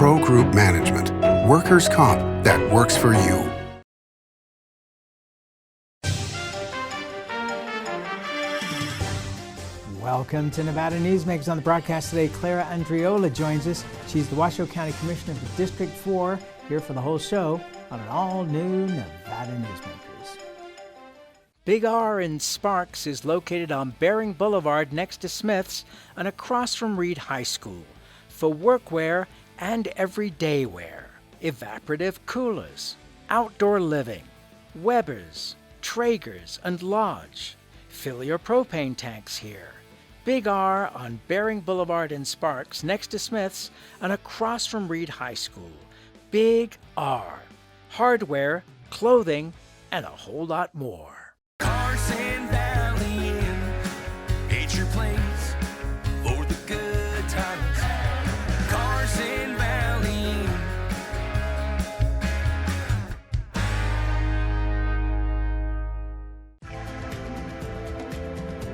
Pro Group Management. Workers' comp that works for you. Welcome to Nevada Newsmakers. On the broadcast today, Clara Andriola joins us. She's the Washoe County Commissioner for District 4, here for the whole show on an all-new Nevada Newsmakers. Big R in Sparks is located on Bering Boulevard next to Smith's and across from Reed High School for workwear and everyday wear. Evaporative coolers, outdoor living, Weber's, Traeger's, and Lodge. Fill your propane tanks here. Big R on Bering Boulevard in Sparks, next to Smith's and across from Reed High School. Big R. Hardware, clothing, and a whole lot more. Carson Valley Inn, it's your place for the good times. Carson Valley Inn.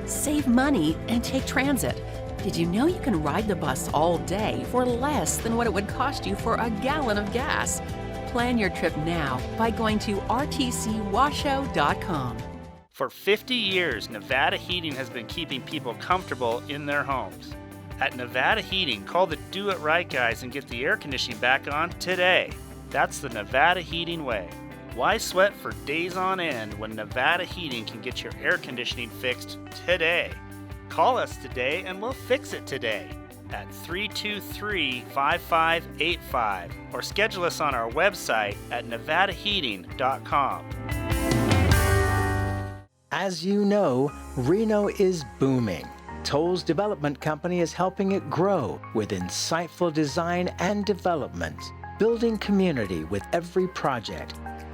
Save money and take transit. Did you know you can ride the bus all day for less than what it would cost you for a gallon of gas? Plan your trip now by going to rtcwashoe.com. For 50 years, Nevada Heating has been keeping people comfortable in their homes. At Nevada Heating, call the Do It Right guys and get the air conditioning back on today. That's the Nevada Heating way. Why sweat for days on end when Nevada Heating can get your air conditioning fixed today? Call us today and we'll fix it today at 323-5585 or schedule us on our website at nevadaheating.com. As you know, Reno is booming. Toll's Development Company is helping it grow with insightful design and development, building community with every project,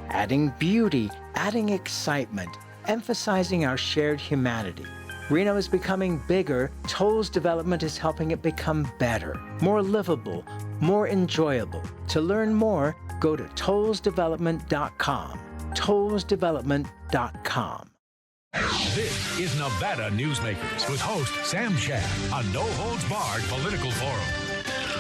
adding beauty, adding excitement, emphasizing our shared humanity. Reno is becoming bigger. Toll's Development is helping it become better, more livable, more enjoyable. To learn more, go to tollsdevelopment.com. tollsdevelopment.com. This is Nevada Newsmakers with host Sam Shad, a no-holds-barred political forum.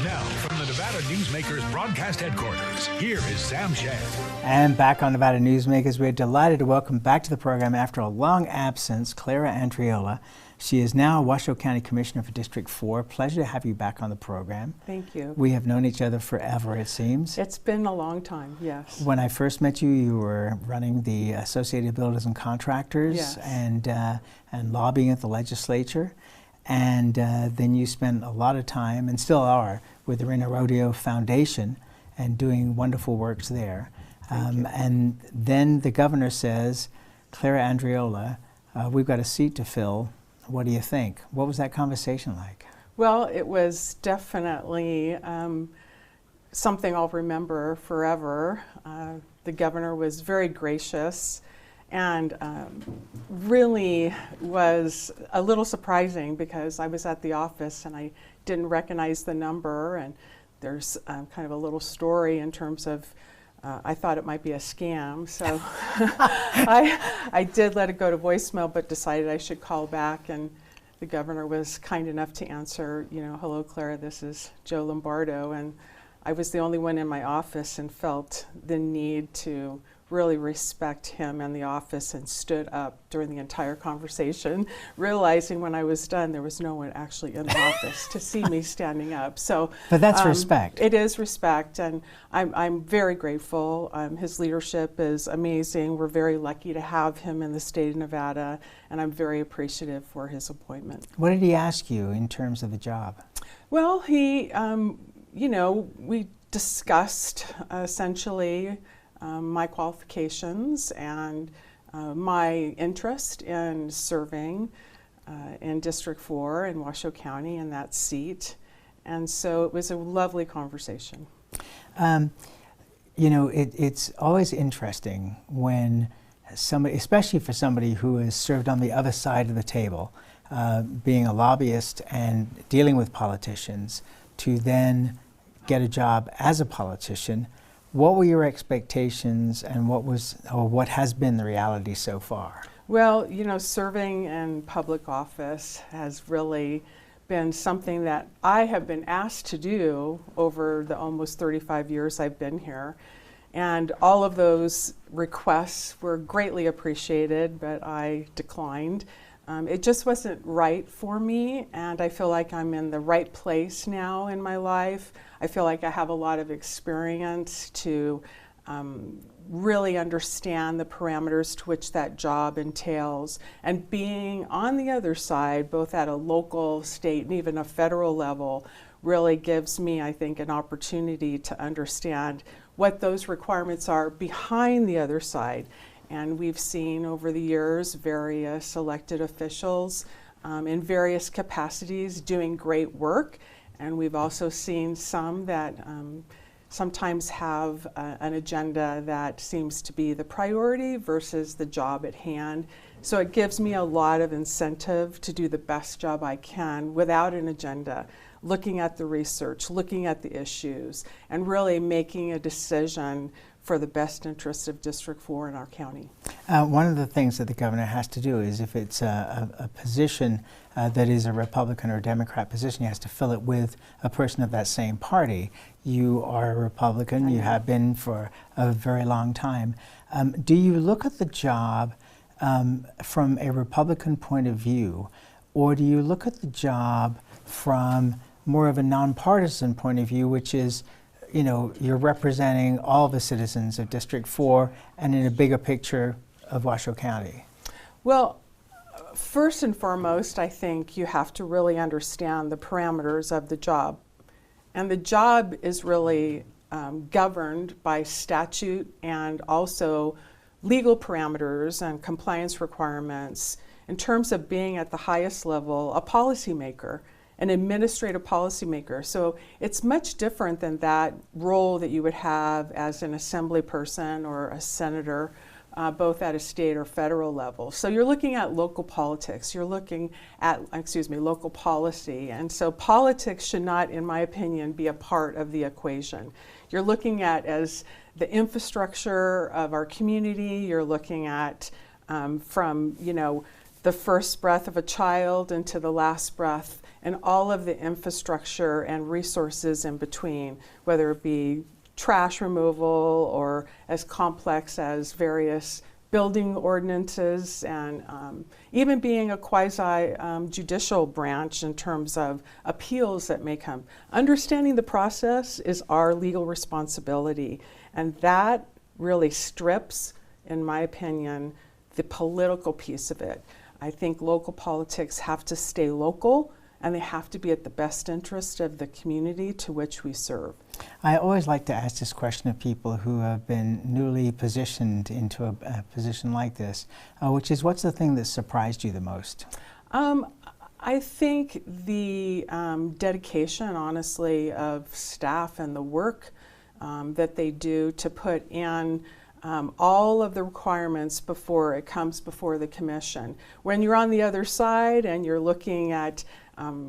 Now, from the Nevada Newsmakers broadcast headquarters, here is Sam Shad. And back on Nevada Newsmakers, we're delighted to welcome back to the program after a long absence, Clara Andriola. She is now Washoe County Commissioner for District 4. Pleasure to have you back on the program. Thank you. We have known each other forever, it seems. It's been a long time, yes. When I first met you, you were running the Associated Builders and Contractors, yes, and lobbying at the legislature. And then you spent a lot of time, and still are, with the Reno Rodeo Foundation and doing wonderful works there. And then the governor says, Clara Andriola, we've got a seat to fill. What do you think? What was that conversation like? Well, it was definitely something I'll remember forever. The governor was very gracious and really was a little surprising because I was at the office and I didn't recognize the number, and there's kind of a little story in terms of I thought it might be a scam, so I did let it go to voicemail, but decided I should call back, and the governor was kind enough to answer, hello Clara, this is Joe Lombardo, and I was the only one in my office and felt the need to really respect him and the office and stood up during the entire conversation, realizing when I was done there was no one actually in the office to see me standing up. So, but that's respect. It is respect, and I'm very grateful. His leadership is amazing. We're very lucky to have him in the state of Nevada, and I'm very appreciative for his appointment. What did he ask you in terms of the job? Well, he, we discussed essentially my qualifications and my interest in serving in District 4 in Washoe County in that seat. And so it was a lovely conversation. It's always interesting when somebody, especially for somebody who has served on the other side of the table, being a lobbyist and dealing with politicians, to then get a job as a politician. What were your expectations, and what has been the reality so far? Well, serving in public office has really been something that I have been asked to do over the almost 35 years I've been here. And all of those requests were greatly appreciated, but I declined. It just wasn't right for me, and I feel like I'm in the right place now in my life. I feel like I have a lot of experience to really understand the parameters to which that job entails. And being on the other side, both at a local, state, and even a federal level, really gives me, I think, an opportunity to understand what those requirements are behind the other side. And we've seen over the years various elected officials in various capacities doing great work. And we've also seen some that sometimes have an agenda that seems to be the priority versus the job at hand. So it gives me a lot of incentive to do the best job I can without an agenda, looking at the research, looking at the issues, and really making a decision for the best interest of District 4 in our county. One of the things that the governor has to do is if it's a position that is a Republican or Democrat position, he has to fill it with a person of that same party. You are a Republican, you have been for a very long time. Do you look at the job from a Republican point of view, or do you look at the job from more of a nonpartisan point of view, which is, you know, you're representing all the citizens of District 4 and in a bigger picture of Washoe County? Well, first and foremost, I think you have to really understand the parameters of the job. And the job is really governed by statute and also legal parameters and compliance requirements in terms of being at the highest level a policymaker, an administrative policymaker. So it's much different than that role that you would have as an assembly person or a senator, both at a state or federal level. So you're looking at local politics, you're looking at, local policy. And so politics should not, in my opinion, be a part of the equation. You're looking at as the infrastructure of our community, you're looking at from, you know, the first breath of a child into the last breath, and all of the infrastructure and resources in between, whether it be trash removal or as complex as various building ordinances, and even being a quasi-judicial branch in terms of appeals that may come. Understanding the process is our legal responsibility, and that really strips, in my opinion, the political piece of it. I think local politics have to stay local, and they have to be at the best interest of the community to which we serve. I always like to ask this question of people who have been newly positioned into a position like this, which is, what's the thing that surprised you the most? I think the dedication, honestly, of staff and the work that they do to put in all of the requirements before it comes before the commission. When you're on the other side and you're looking at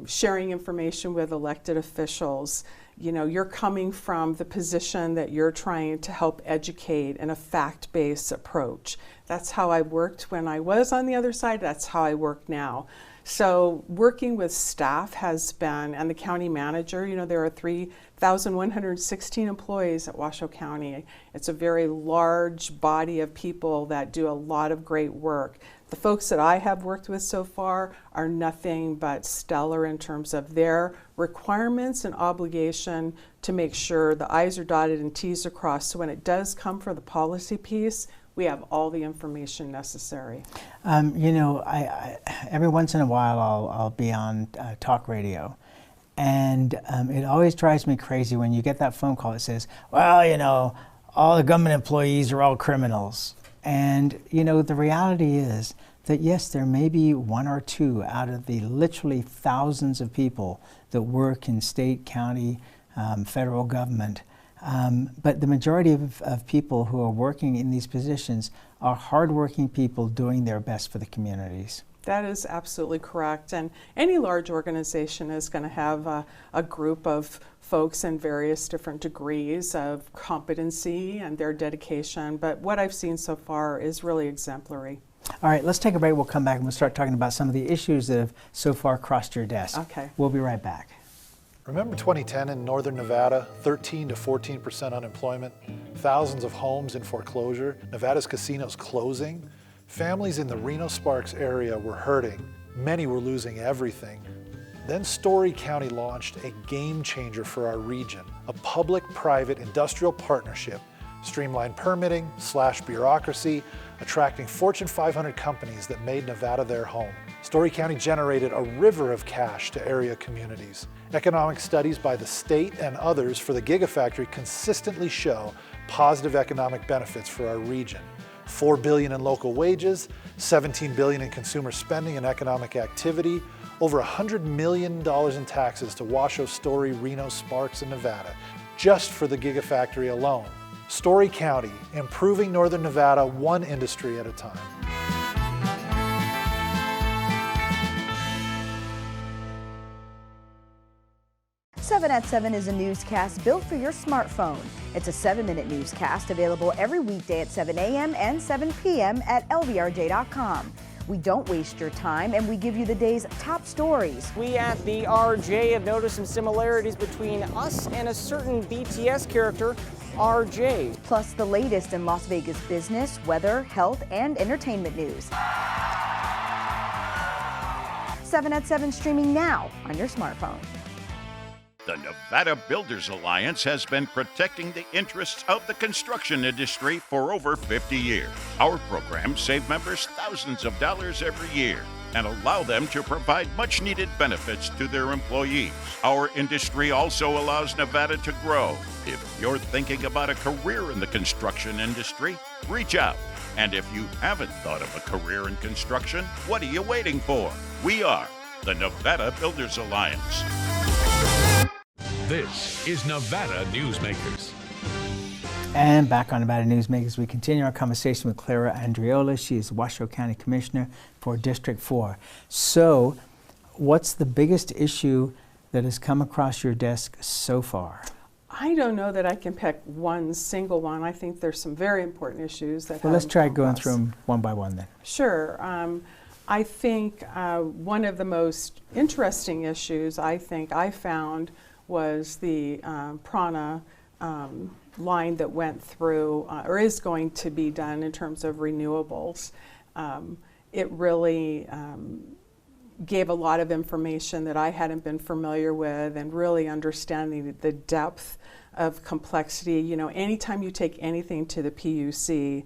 sharing information with elected officials, you know, you're coming from the position that you're trying to help educate in a fact-based approach. That's how I worked when I was on the other side, that's how I work now. So working with staff has been, and the county manager, you know, there are 3,116 employees at Washoe County. It's a very large body of people that do a lot of great work. The folks that I have worked with so far are nothing but stellar in terms of their requirements and obligation to make sure the I's are dotted and T's are crossed. So when it does come for the policy piece, we have all the information necessary. You know, I every once in a while I'll be on talk radio, and it always drives me crazy when you get that phone call that says, well, you know, all the government employees are all criminals. And, you know, the reality is that, yes, there may be one or two out of the literally thousands of people that work in state, county, federal government. But the majority of people who are working in these positions are hardworking people doing their best for the communities. That is absolutely correct. And any large organization is going to have a group of folks in various different degrees of competency and their dedication. But what I've seen so far is really exemplary. All right, let's take a break. We'll come back and we'll start talking about some of the issues that have so far crossed your desk. Okay. We'll be right back. Remember 2010 in northern Nevada, 13 to 14% unemployment, thousands of homes in foreclosure, Nevada's casinos closing? Families in the Reno-Sparks area were hurting. Many were losing everything. Then Story County launched a game changer for our region, a public-private industrial partnership, streamlined permitting, slashed bureaucracy, attracting Fortune 500 companies that made Nevada their home. Story County generated a river of cash to area communities. Economic studies by the state and others for the Gigafactory consistently show positive economic benefits for our region. $4 billion in local wages, $17 billion in consumer spending and economic activity, over $100 million in taxes to Washoe, Story, Reno, Sparks, and Nevada, just for the Gigafactory alone. Story County, improving northern Nevada one industry at a time. Seven at 7 is a newscast built for your smartphone. It's a 7-minute newscast available every weekday at 7 a.m. and 7 p.m. at lvrj.com. We don't waste your time, and we give you the day's top stories. We at the RJ have noticed some similarities between us and a certain BTS character, RJ. Plus the latest in Las Vegas business, weather, health, and entertainment news. 7 at 7 streaming now on your smartphone. The Nevada Builders Alliance has been protecting the interests of the construction industry for over 50 years. Our programs save members thousands of dollars every year and allow them to provide much-needed benefits to their employees. Our industry also allows Nevada to grow. If you're thinking about a career in the construction industry, reach out. And if you haven't thought of a career in construction, what are you waiting for? We are the Nevada Builders Alliance. This is Nevada Newsmakers. And back on Nevada Newsmakers, we continue our conversation with Clara Andriola. She is Washoe County Commissioner for District 4. So, what's the biggest issue that has come across your desk so far? I don't know that I can pick one single one. I think there's some very important issues that. Well, let's try going through them one by one then. Sure. I think one of the most interesting issues I found was the prana line that went through or is going to be done in terms of renewables. It really gave a lot of information that I hadn't been familiar with, and really understanding the depth of complexity. You know, anytime you take anything to the PUC,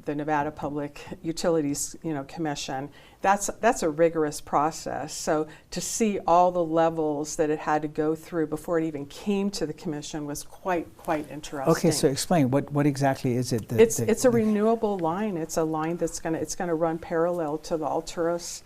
the Nevada Public Utilities, Commission, that's a rigorous process. So to see all the levels that it had to go through before it even came to the commission was quite interesting. Okay, so explain what exactly is it? It's a renewable line. It's a line that's gonna run parallel to the Alturas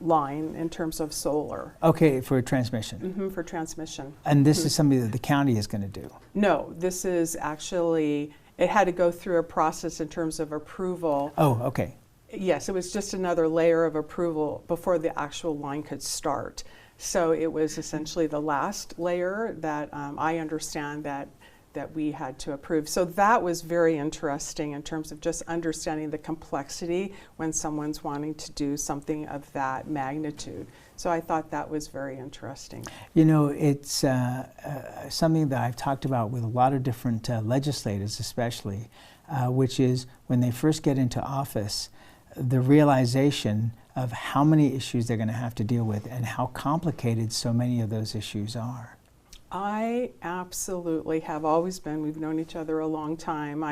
line in terms of solar. Okay, for transmission. Mm-hmm, for transmission. And this is something that the county is going to do? No, this is actually. It had to go through a process in terms of approval. Oh, okay. Yes, it was just another layer of approval before the actual line could start. So it was essentially the last layer that I understand that we had to approve. So that was very interesting in terms of just understanding the complexity when someone's wanting to do something of that magnitude. So I thought that was very interesting. You know, it's something that I've talked about with a lot of different legislators especially, which is when they first get into office, the realization of how many issues they're going to have to deal with and how complicated so many of those issues are. I absolutely have always been. We've known each other a long time.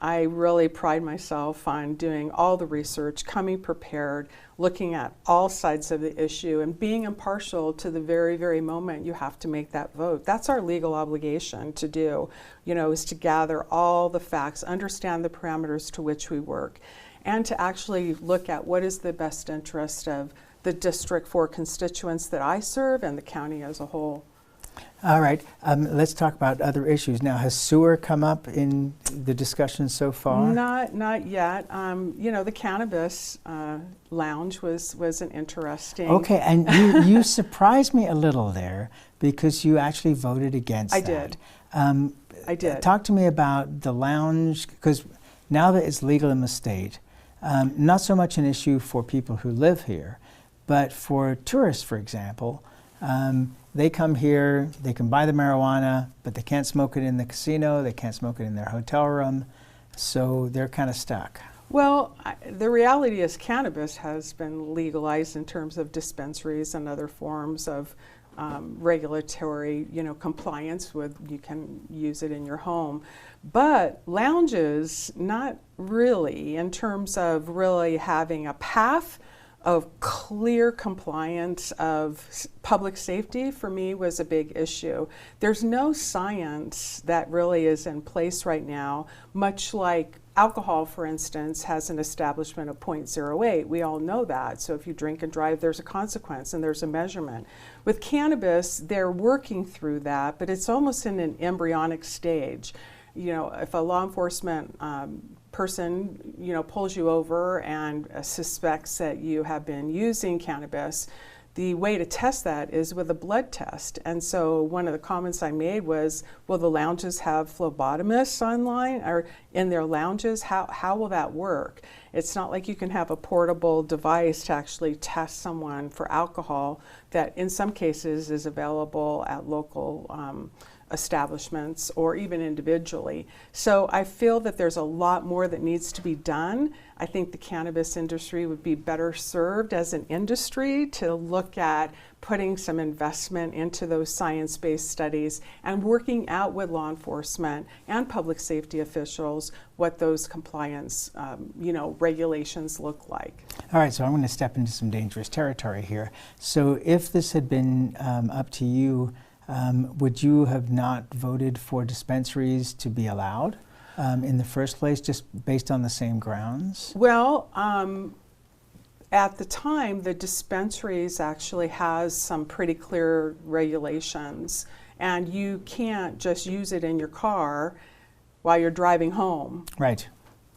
I really pride myself on doing all the research, coming prepared, looking at all sides of the issue, and being impartial to the very, very moment you have to make that vote. That's our legal obligation to do, is to gather all the facts, understand the parameters to which we work, and to actually look at what is the best interest of the District 4 constituents that I serve and the county as a whole. All right, let's talk about other issues. Now, has sewer come up in the discussion so far? Not yet. The cannabis lounge was an interesting. Okay, and you surprised me a little there because you actually voted against that. I did. Talk to me about the lounge, because now that it's legal in the state, Not so much an issue for people who live here, but for tourists, for example. They come here, they can buy the marijuana, but they can't smoke it in the casino, they can't smoke it in their hotel room, so they're kind of stuck. Well, the reality is cannabis has been legalized in terms of dispensaries and other forms of regulatory, compliance with, you can use it in your home. But lounges, not really, in terms of really having a path of clear compliance of public safety, for me, was a big issue. There's no science that really is in place right now, much like alcohol, for instance, has an establishment of 0.08. We all know that. So if you drink and drive, there's a consequence and there's a measurement. With cannabis, they're working through that, but it's almost in an embryonic stage. If a law enforcement person, pulls you over and suspects that you have been using cannabis, the way to test that is with a blood test. And so one of the comments I made was, will the lounges have phlebotomists online or in their lounges? How will that work? It's not like you can have a portable device to actually test someone for alcohol that in some cases is available at local establishments or even individually. So I feel that there's a lot more that needs to be done. I think the cannabis industry would be better served as an industry to look at putting some investment into those science-based studies and working out with law enforcement and public safety officials what those compliance regulations look like. All right, so I'm going to step into some dangerous territory here. So if this had been up to you, would you have not voted for dispensaries to be allowed in the first place, just based on the same grounds? Well, at the time, the dispensaries actually has some pretty clear regulations, and you can't just use it in your car while you're driving home. Right.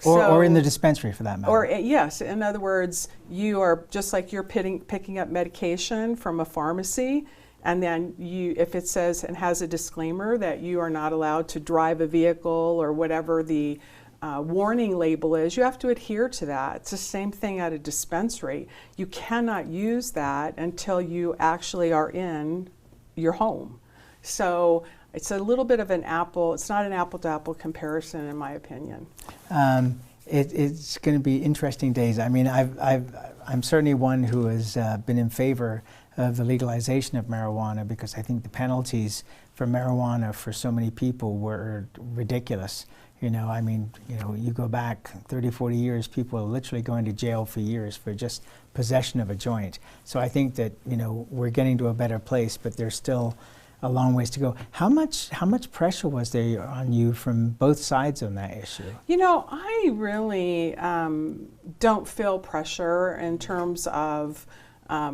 Or in the dispensary, for that matter. Or yes, in other words, you are just like you're picking up medication from a pharmacy. And then if it says and has a disclaimer that you are not allowed to drive a vehicle or whatever the warning label is, you have to adhere to that. It's the same thing at a dispensary. You cannot use that until you actually are in your home. So it's a little bit of it's not an apple-to-apple comparison, in my opinion. It's going to be interesting days. I mean, I'm certainly one who has been in favor of the legalization of marijuana, because I think the penalties for marijuana for so many people were ridiculous. You go back 30, 40 years, people are literally going to jail for years for just possession of a joint. So I think that, we're getting to a better place, but there's still a long ways to go. How much pressure was there on you from both sides on that issue? I really don't feel pressure in terms of I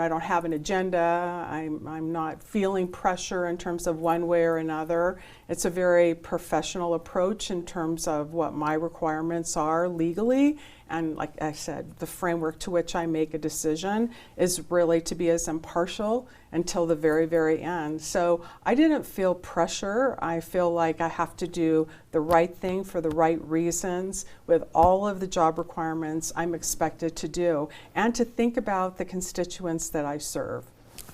don't have an agenda. I'm not feeling pressure in terms of one way or another. It's a very professional approach in terms of what my requirements are legally. And like I said, the framework to which I make a decision is really to be as impartial until the very, very end. So I didn't feel pressure. I feel like I have to do the right thing for the right reasons with all of the job requirements I'm expected to do, and to think about the constituents that I serve.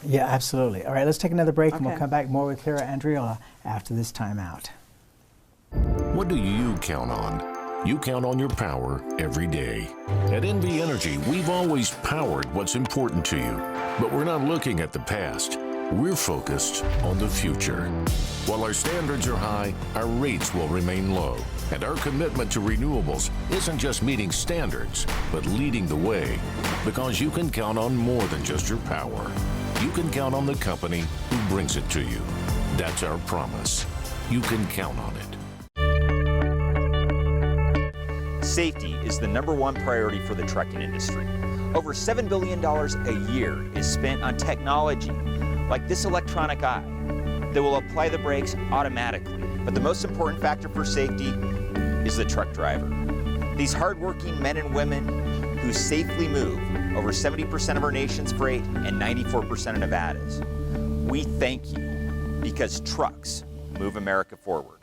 Yeah, absolutely. All right, let's take another break, and we'll Okay. come back more with Clara Andriola after this time out. What do you count on? You count on your power every day. At NV Energy, we've always powered what's important to you, but we're not looking at the past. We're focused on the future. While our standards are high, our rates will remain low, and our commitment to renewables isn't just meeting standards, but leading the way, because you can count on more than just your power. You can count on the company who brings it to you. That's our promise. You can count on it. Safety is the #1 priority for the trucking industry. Over $7 billion a year is spent on technology like this electronic eye that will apply the brakes automatically. But the most important factor for safety is the truck driver. These hardworking men and women who safely move over 70% of our nation's freight and 94% of Nevada's. We thank you, because trucks move America forward.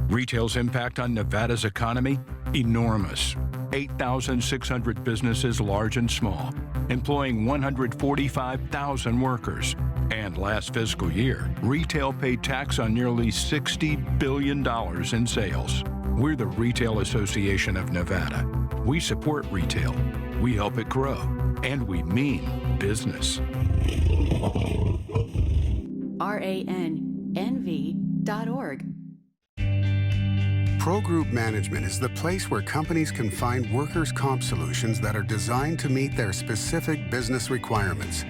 Retail's impact on Nevada's economy? Enormous. 8,600 businesses, large and small, employing 145,000 workers. And last fiscal year, retail paid tax on nearly $60 billion in sales. We're the Retail Association of Nevada. We support retail, we help it grow, and we mean business. RANNV.org. Pro Group Management is the place where companies can find workers' comp solutions that are designed to meet their specific business requirements.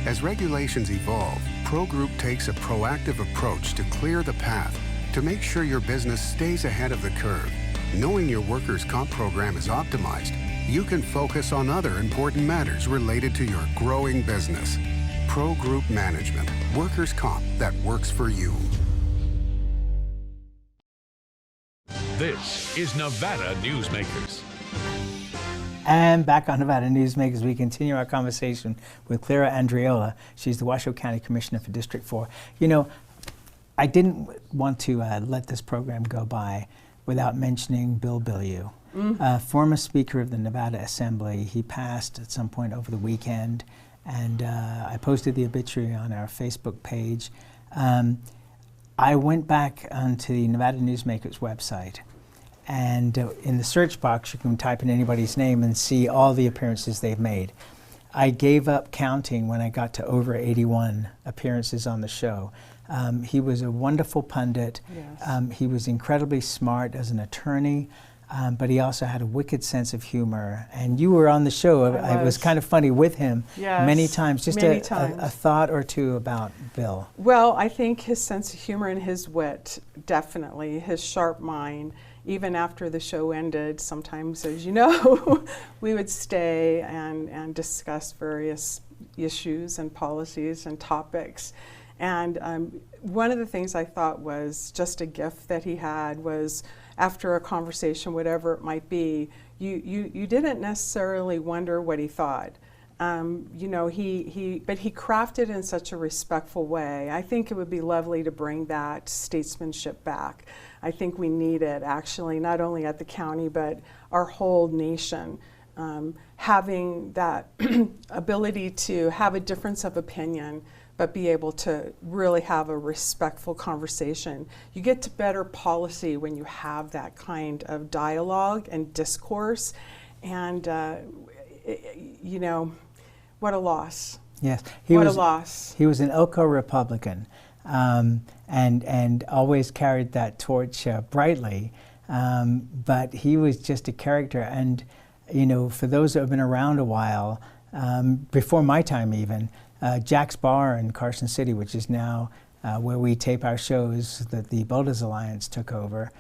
As regulations evolve, Pro Group takes a proactive approach to clear the path to make sure your business stays ahead of the curve. Knowing your workers' comp program is optimized, you can focus on other important matters related to your growing business. Pro Group Management, workers' comp that works for you. This is Nevada Newsmakers. And back on Nevada Newsmakers, we continue our conversation with Clara Andriola. She's the Washoe County Commissioner for District 4. You know, I didn't want to let this program go by without mentioning Bill Bilyeu, former Speaker of the Nevada Assembly. He passed at some point over the weekend, and I posted the obituary on our Facebook page. I went back onto the Nevada Newsmakers website, and in the search box you can type in anybody's name and see all the appearances they've made. I gave up counting when I got to over 81 appearances on the show. He was a wonderful pundit. Yes. He was incredibly smart as an attorney, but he also had a wicked sense of humor. And you were on the show. It was kind of funny with him many times. Just a thought or two about Bill. Well, I think his sense of humor and his wit, definitely, his sharp mind. Even after the show ended, sometimes, as you know, we would stay and discuss various issues and policies and topics. And one of the things I thought was just a gift that he had was, after a conversation, whatever it might be, you didn't necessarily wonder what he thought. You know, but he crafted in such a respectful way. I think it would be lovely to bring that statesmanship back. I think we need it, actually, not only at the county, but our whole nation. Having that ability to have a difference of opinion, but be able to really have a respectful conversation. You get to better policy when you have that kind of dialogue and discourse. And, you know, what a loss. Yes. What a loss. He was an Elko Republican, and always carried that torch brightly. But he was just a character. And, you know, for those that have been around a while, before my time even, Jack's Bar in Carson City, which is now where we tape our shows, that the Builders Alliance took over.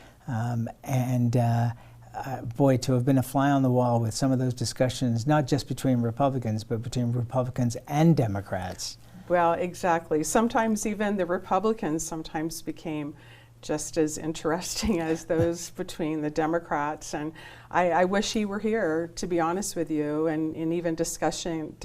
Boy, to have been a fly on the wall with some of those discussions, not just between Republicans, but between Republicans and Democrats. Well, exactly. Sometimes even the Republicans sometimes became just as interesting as those between the Democrats. And I wish he were here, to be honest with you, and even discussing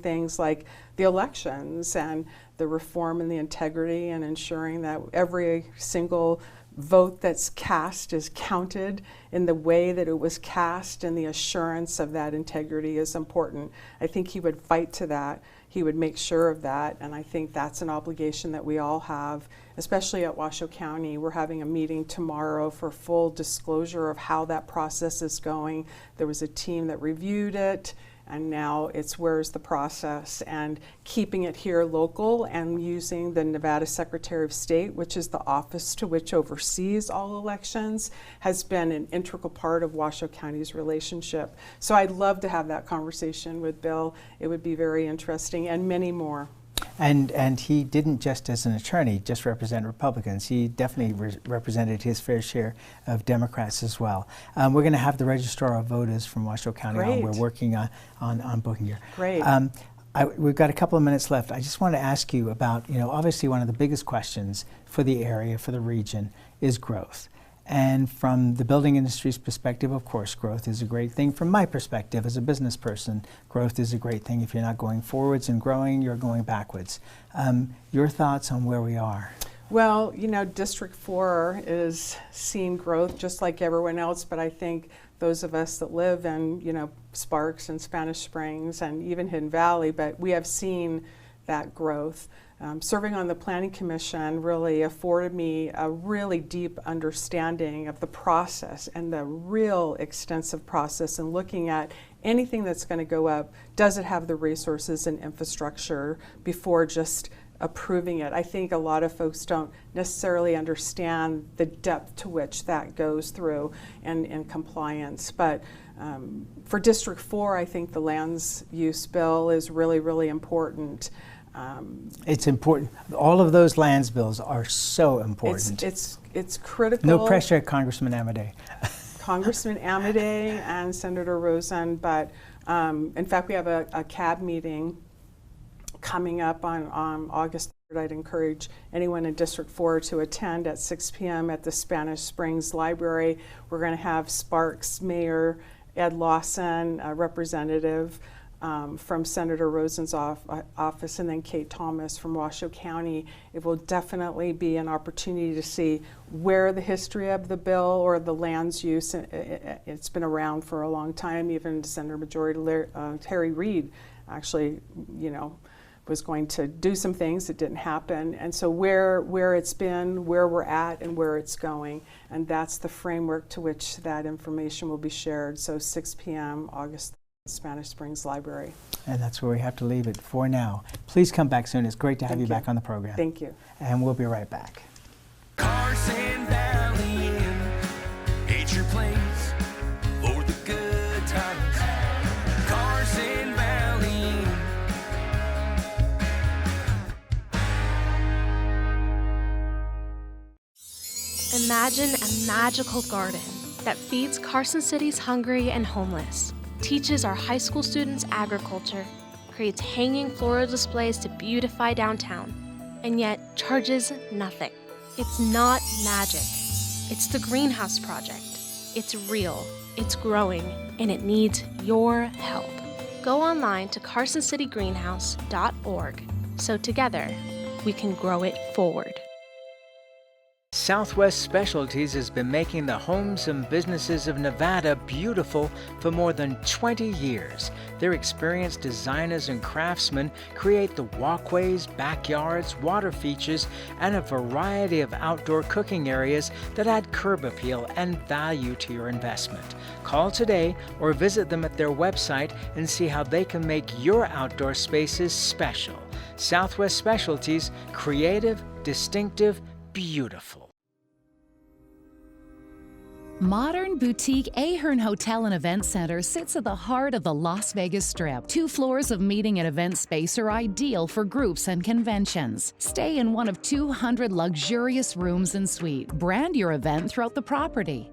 things like the elections and the reform and the integrity and ensuring that every single vote that's cast is counted in the way that it was cast, and the assurance of that integrity is important. I think he would fight to that. He would make sure of that, and I think that's an obligation that we all have, especially at Washoe County. We're having a meeting tomorrow for full disclosure of how that process is going. There was a team that reviewed it, and now it's where's the process, and keeping it here local and using the Nevada Secretary of State, which is the office to which oversees all elections, has been an integral part of Washoe County's relationship. So I'd love to have that conversation with Bill. It would be very interesting, and many more. And he didn't just as an attorney just represent Republicans. He definitely represented his fair share of Democrats as well. We're going to have the Registrar of Voters from Washoe County on. We're working on booking here. Great. We've got a couple of minutes left. I just want to ask you about, you know, obviously one of the biggest questions for the area, for the region, is growth. And from the building industry's perspective, of course, growth is a great thing. From my perspective as a business person, growth is a great thing. If you're not going forwards and growing, you're going backwards. Your thoughts on where we are? Well, you know, District 4 is seeing growth just like everyone else, but I think those of us that live in, you know, Sparks and Spanish Springs and even Hidden Valley, but we have seen that growth. Serving on the Planning Commission really afforded me a really deep understanding of the process and the real extensive process, and looking at anything that's going to go up, does it have the resources and infrastructure before just approving it. I think a lot of folks don't necessarily understand the depth to which that goes through and compliance. But for District 4, I think the lands use bill is really, really important. It's important. All of those lands bills are so important. It's critical. No pressure, Congressman Amodei. Congressman Amodei and Senator Rosen, but in fact we have a CAB meeting coming up on August 3rd. I'd encourage anyone in District 4 to attend at 6 p.m. at the Spanish Springs Library. We're going to have Sparks Mayor Ed Lawson, a representative from Senator Rosen's office, and then Kate Thomas from Washoe County. It will definitely be an opportunity to see where the history of the bill or the lands use, it's been around for a long time. Even Senator Majority Harry Reid actually, you know, was going to do some things that didn't happen. And so where it's been, where we're at, and where it's going. And that's the framework to which that information will be shared. So 6 p.m. August Spanish Springs Library. And that's where we have to leave it for now. Please come back soon. It's great to have you back on the program. Thank you. And we'll be right back. Carson Valley Inn, it's your place for the good times. Carson Valley Inn. Imagine a magical garden that feeds Carson City's hungry and homeless, teaches our high school students agriculture, creates hanging floral displays to beautify downtown, and yet charges nothing. It's not magic. It's the Greenhouse Project. It's real, it's growing, and it needs your help. Go online to carsoncitygreenhouse.org so together we can grow it forward. Southwest Specialties has been making the homes and businesses of Nevada beautiful for more than 20 years. Their experienced designers and craftsmen create the walkways, backyards, water features, and a variety of outdoor cooking areas that add curb appeal and value to your investment. Call today or visit them at their website and see how they can make your outdoor spaces special. Southwest Specialties, creative, distinctive, beautiful. Modern boutique Ahern Hotel and Event Center sits at the heart of the Las Vegas Strip. 2 floors of meeting and event space are ideal for groups and conventions. Stay in one of 200 luxurious rooms and suites. Brand your event throughout the property.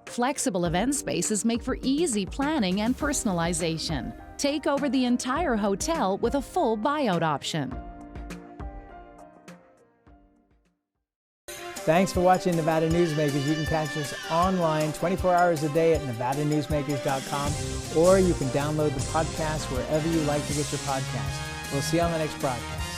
Flexible event spaces make for easy planning and personalization. Take over the entire hotel with a full buyout option. Thanks for watching Nevada Newsmakers. You can catch us online 24 hours a day at nevadanewsmakers.com, or you can download the podcast wherever you like to get your podcast. We'll see you on the next broadcast.